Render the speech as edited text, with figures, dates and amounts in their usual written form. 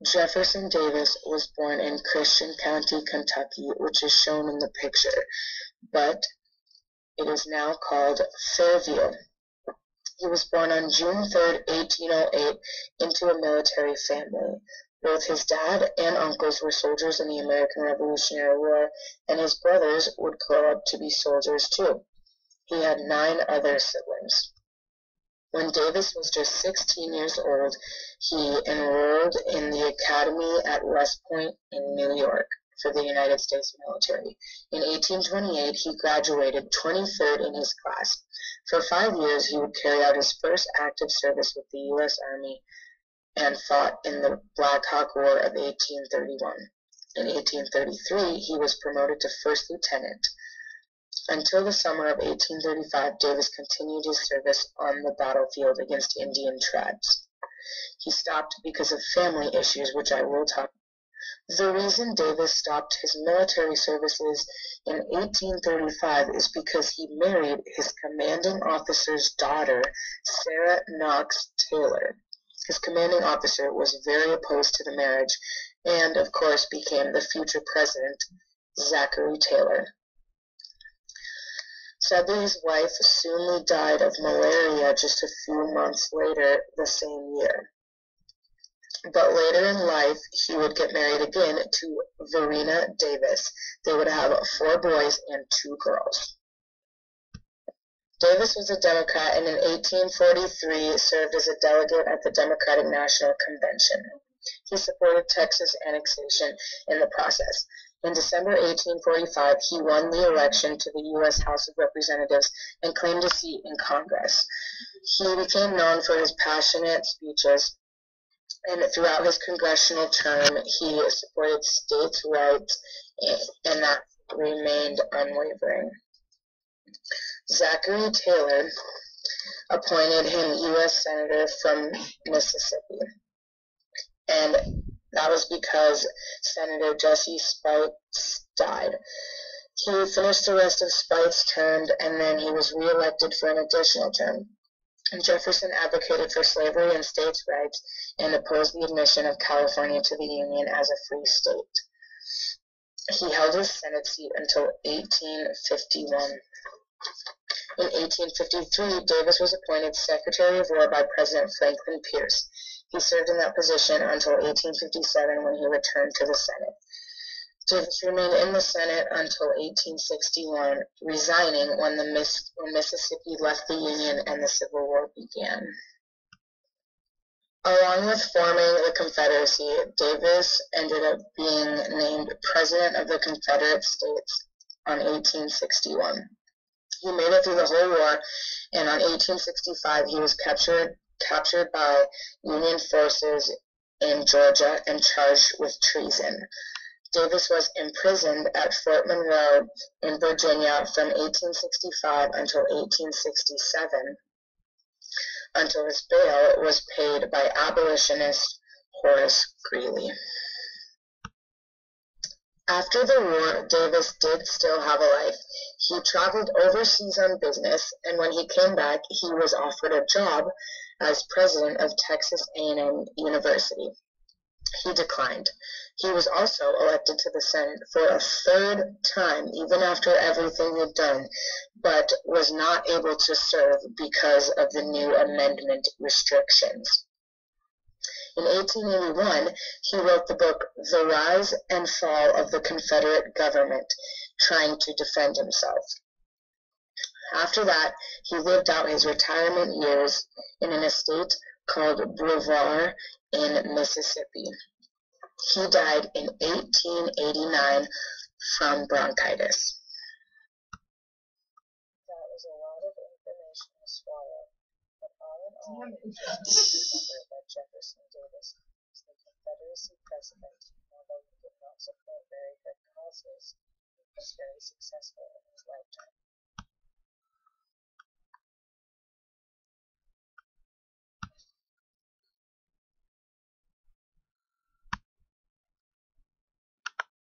Jefferson Davis was born in Christian County, Kentucky, which is shown in the picture, but it is now called Fairview. He was born on June 3, 1808, into a military family. Both his dad and uncles were soldiers in the American Revolutionary War, and his brothers would grow up to be soldiers too. He had 9 other siblings. When Davis was just 16 years old, he enrolled in the academy at West Point in New York for the United States military. In 1828, he graduated 23rd in his class. For 5 years, he would carry out his first active service with the U.S. Army and fought in the Black Hawk War of 1831. In 1833, he was promoted to first lieutenant. Until the summer of 1835, Davis continued his service on the battlefield against Indian tribes. He stopped because of family issues, which I will talk about. The reason Davis stopped his military services in 1835 is because he married his commanding officer's daughter, Sarah Knox Taylor. His commanding officer was very opposed to the marriage and, of course, became the future president, Zachary Taylor. Sadly, his wife soon died of malaria just a few months later the same year. But later in life, he would get married again to Verena Davis. They would have 4 boys and 2 girls. Davis was a Democrat and in 1843 served as a delegate at the Democratic National Convention. He supported Texas annexation in the process. In December 1845, he won the election to the U.S. House of Representatives and claimed a seat in Congress. He became known for his passionate speeches, and throughout his congressional term, he supported states' rights, and that remained unwavering. Zachary Taylor appointed him U.S. Senator from Mississippi, and that was because Senator Jesse Spites died. He finished the rest of Spites' term, and then he was reelected for an additional term. Jefferson advocated for slavery and states' rights and opposed the admission of California to the Union as a free state. He held his Senate seat until 1851. In 1853, Davis was appointed Secretary of War by President Franklin Pierce. He served in that position until 1857 when he returned to the Senate. Davis remained in the Senate until 1861, resigning when Mississippi left the Union and the Civil War began. Along with forming the Confederacy, Davis ended up being named President of the Confederate States on 1861. He made it through the whole war, and on 1865 he was captured by Union forces in Georgia and charged with treason. Davis was imprisoned at Fort Monroe in Virginia from 1865 until 1867, until his bail was paid by abolitionist Horace Greeley. After the war, Davis did still have a life. He traveled overseas on business, and when he came back, he was offered a job as president of Texas A&M University. He declined. He was also elected to the Senate for a 3rd time, even after everything he'd done, but was not able to serve because of the new amendment restrictions. In 1881, he wrote the book The Rise and Fall of the Confederate Government, trying to defend himself. After that, he lived out his retirement years in an estate called Brevard in Mississippi. He died in 1889 from bronchitis. That was a lot of information to swallow, but all in all, it's remember that Jefferson Davis was the Confederacy president, and although he did not support very good causes, he was very successful in his lifetime.